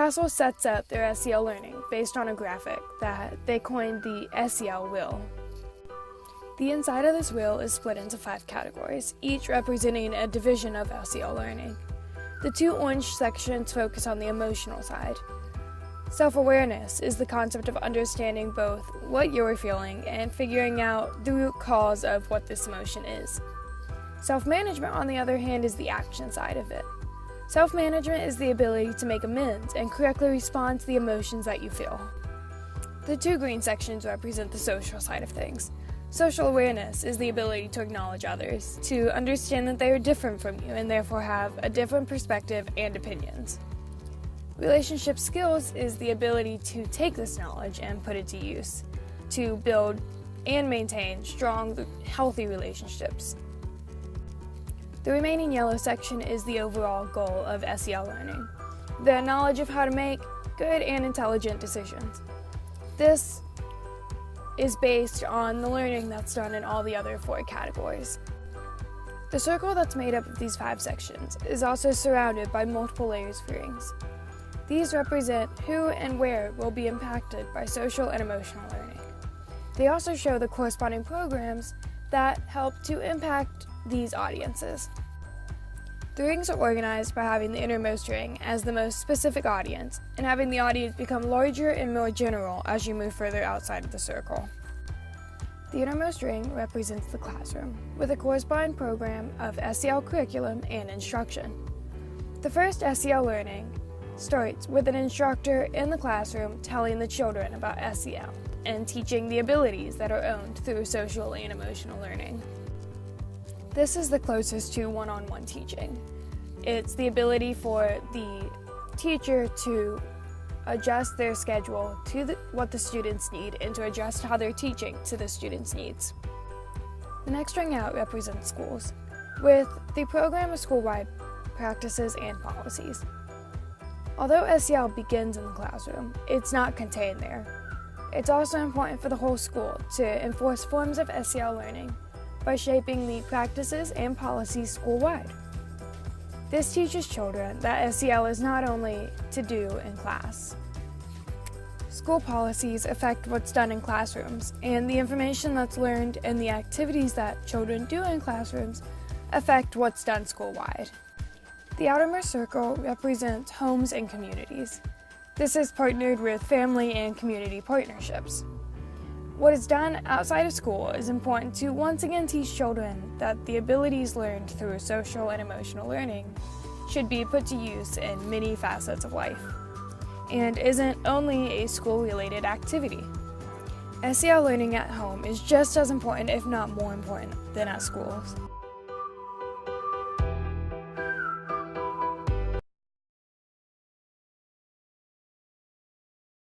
Castle sets up their SEL learning based on a graphic that they coined the SEL Wheel. The inside of this wheel is split into 5 categories, each representing a division of SEL learning. The 2 orange sections focus on the emotional side. Self-awareness is the concept of understanding both what you are feeling and figuring out the root cause of what this emotion is. Self-management, on the other hand, is the action side of it. Self-management is the ability to make amends and correctly respond to the emotions that you feel. The 2 green sections represent the social side of things. Social awareness is the ability to acknowledge others, to understand that they are different from you and therefore have a different perspective and opinions. Relationship skills is the ability to take this knowledge and put it to use, to build and maintain strong, healthy relationships. The remaining yellow section is the overall goal of SEL learning, the knowledge of how to make good and intelligent decisions. This is based on the learning that's done in all the other 4 categories. The circle that's made up of these 5 sections is also surrounded by multiple layers of rings. These represent who and where will be impacted by social and emotional learning. They also show the corresponding programs that help to impact these audiences. The rings are organized by having the innermost ring as the most specific audience and having the audience become larger and more general as you move further outside of the circle. The innermost ring represents the classroom, with a corresponding program of SEL curriculum and instruction. The first SEL learning starts with an instructor in the classroom telling the children about SEL and teaching the abilities that are owned through social and emotional learning. This is the closest to one-on-one teaching. It's the ability for the teacher to adjust their schedule to what the students need and to adjust how they're teaching to the students' needs. The next ring out represents schools, with the program of school-wide practices and policies. Although SEL begins in the classroom, it's not contained there. It's also important for the whole school to enforce forms of SEL learning by shaping the practices and policies school-wide. This teaches children that SEL is not only to do in class. School policies affect what's done in classrooms, and the information that's learned and the activities that children do in classrooms affect what's done school-wide. The outermost circle represents homes and communities. This is partnered with family and community partnerships. What is done outside of school is important to once again teach children that the abilities learned through social and emotional learning should be put to use in many facets of life, and isn't only a school-related activity. SEL learning at home is just as important, if not more important, than at schools.